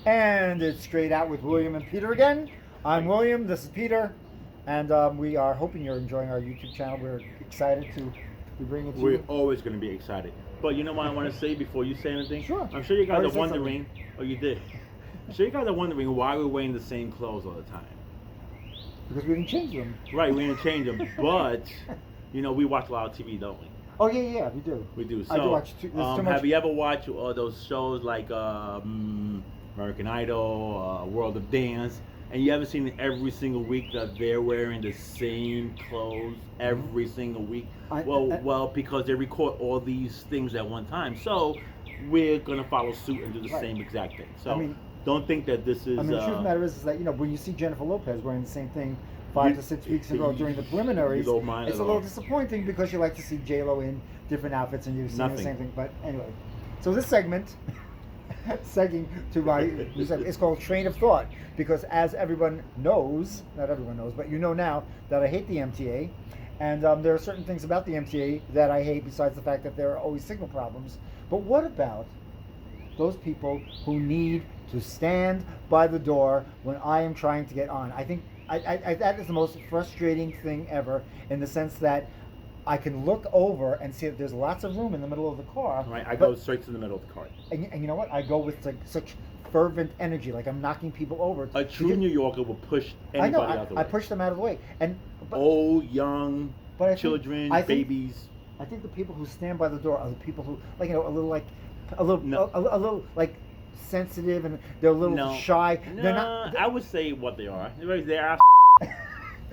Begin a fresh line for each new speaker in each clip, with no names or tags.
And it's Straight Out with William and Peter again. I'm William, this is Peter, and we are hoping you're enjoying our YouTube channel. We're excited to be bringing it to
We're
you.
always going to be excited. But you know what I want to say before you say anything?
Sure.
I'm sure you guys
Already
are
said
wondering. Oh, you did. I'm sure you guys are wondering why we're wearing the same clothes all the time.
Because we didn't change them.
Right, we didn't change them. But, you know, we watch a lot of TV, don't we?
Oh, yeah, we do.
We do. So,
I do watch there's too much.
have you ever watched those shows like American Idol, World of Dance? And you ever seen every single week that they're wearing the same clothes every single week? Well, because they record all these things at one time. So we're gonna follow suit and do the same exact thing. So don't think that this is.
I mean, the truth of the matter is that when you see Jennifer Lopez wearing the same thing 5 to 6 weeks ago during the preliminaries, it's a little disappointing because you like to see J-Lo in different outfits and you're seeing the same thing. But anyway, so this segment. It's called Train of Thought, because as everyone knows, not everyone knows, but you know now that I hate the MTA, and there are certain things about the MTA that I hate besides the fact that there are always signal problems. But what about those people who need to stand by the door when I am trying to get on? I think that is the most frustrating thing ever, in the sense that I can look over and see that there's lots of room in the middle of the car.
Right, I go straight to the middle of the car.
And you know what? I go with such fervent energy, like I'm knocking people over.
A true New Yorker will push anybody out of the way.
I push them out of the way.
Old, young, children, babies.
I think the people who stand by the door are the people who, a little sensitive, and they're a little shy.
No,
they're not.
I would say what they are. They're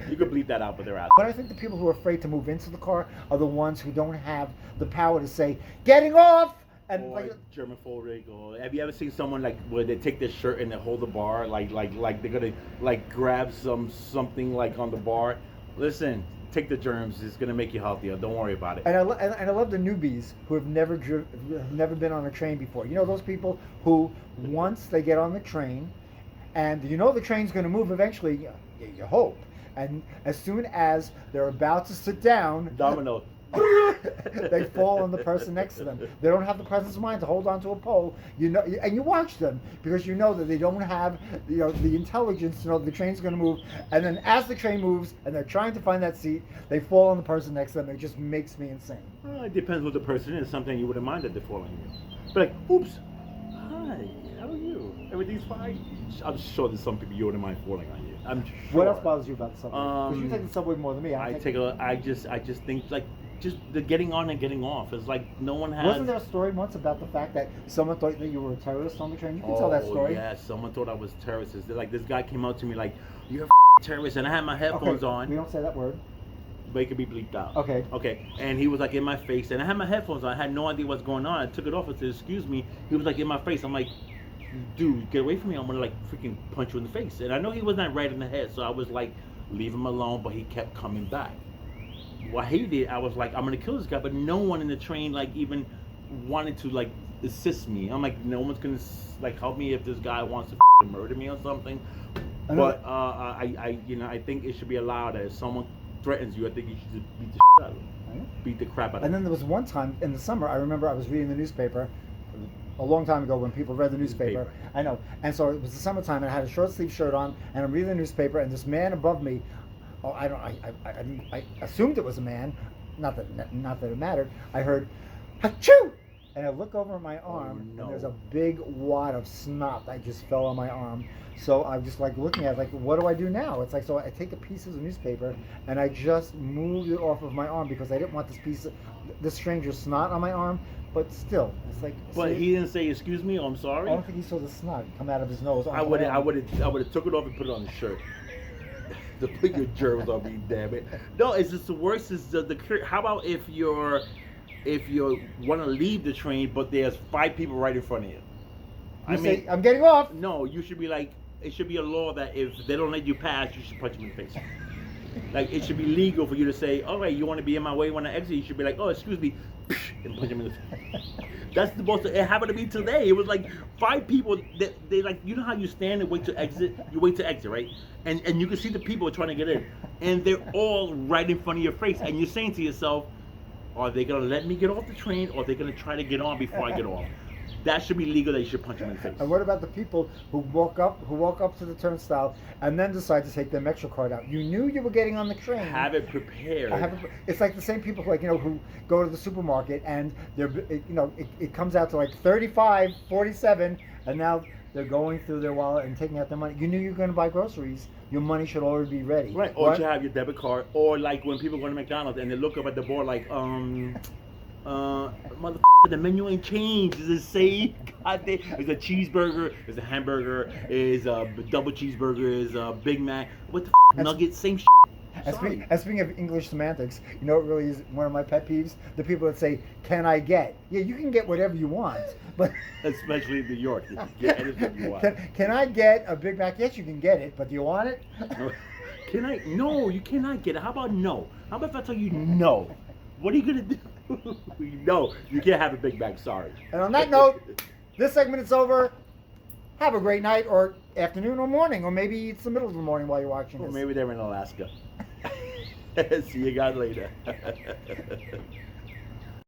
You could bleep that out, but they're out.
But I think the people who are afraid to move into the car are the ones who don't have the power to say, "Getting off!" And
or German Foldrig, or have you ever seen someone where they take their shirt and they hold the bar, like they're gonna grab something on the bar? Listen, take the germs. It's gonna make you healthier. Don't worry about it.
And I love the newbies who have never been on a train before. You know, those people who once they get on the train, and the train's gonna move eventually. You hope. And as soon as they're about to sit down,
domino,
they fall on the person next to them. They don't have the presence of mind to hold on to a pole. And you watch them because you know that they don't have the intelligence to know the train's going to move. And then as the train moves and they're trying to find that seat, they fall on the person next to them. It just makes me insane.
Well, it depends what the person is. Something you wouldn't mind that they fall on you. But oops, hi, how are you? Everything's fine. I'm sure there's some people you wouldn't mind falling on you. I'm sure.
What else bothers you about the subway? Because you take the subway more than me.
I just think just the getting on and getting off. It's like no one has.
Wasn't there a story once about the fact that someone thought that you were a terrorist on the train? You can tell that story.
Oh yeah, someone thought I was a terrorist. This guy came out to me like, "You're a terrorist," and I had my headphones on.
We don't say that word.
But it could be bleeped out.
Okay.
And he was in my face, and I had my headphones on. I had no idea what's going on. I took it off and said, "Excuse me." He was in my face. I'm like, "Dude, get away from me. I'm gonna freaking punch you in the face." And I know he was not right in the head, so I was like, leave him alone, but he kept coming back. What he did, I was like, I'm gonna kill this guy, but no one in the train even wanted to assist me. I'm like, no one's gonna help me if this guy wants to murder me or something. But I think it should be allowed that if someone threatens you, I think you should just beat the shit out of them. Beat the crap out of them.
And then there was one time in the summer, I remember I was reading the newspaper a long time ago when people read the newspaper. I know. And so it was the summertime, and I had a short sleeve shirt on, and I'm reading the newspaper, and this man above me, I assumed it was a man, not that it mattered. I heard, "Achoo!" And I look over my arm, and there's a big wad of snot that just fell on my arm. So I'm just looking at it, what do I do now? It's so I take a piece of the newspaper and I just moved it off of my arm because I didn't want this stranger's snot on my arm. But still, it's
But he didn't say, "Excuse me, I'm sorry."
I don't think he saw the snot come out of his nose.
I would have took it off and put it on the shirt. To put your germs on me, damn it. No, it's just the worst is the how about if you want to leave the train, but there's 5 people right in front of you.
I mean, I'm getting off.
No, you should be it should be a law that if they don't let you pass, you should punch them in the face. It should be legal for you to say, "All right, you want to be in my way when I exit?" You should be like, "Oh, excuse me," and punch them in the face. That's the most. It happened to me today. It was 5 people. They you know how you stand and wait to exit. You wait to exit, right? And you can see the people trying to get in, and they're all right in front of your face, and you're saying to yourself, "Are they gonna let me get off the train, or are they gonna try to get on before I get off?" that should be legal. That you should punch them in the face.
And what about the people who walk up to the turnstile and then decide to take their Metro card out? You knew you were getting on the train.
Have it prepared.
It's like the same people who go to the supermarket and it comes out to like 35, 47, and now they're going through their wallet and taking out their money. You knew you were going to buy groceries. Your money should already be ready.
Right. Or you have your debit card, or like when people go to McDonald's and they look up at the board like, motherfucker, the menu ain't changed. Does it say, goddamn, is a cheeseburger, is a hamburger, is a double cheeseburger, is a Big Mac, what the nuggets, same shit.
And speaking of English semantics, you know what really is one of my pet peeves? The people that say, "Can I get?" Yeah, you can get whatever you want, but
especially in New York, you can get anything you want.
Can I get a Big Mac? Yes, you can get it, but do you want it?
Can I? No, you cannot get it. How about no? How about if I tell you no? What are you gonna do? No, you can't have a Big Mac. Sorry.
And on that note, this segment is over. Have a great night, or afternoon, or morning, or maybe it's the middle of the morning while you're watching this.
Or maybe they're in Alaska. See you guys later.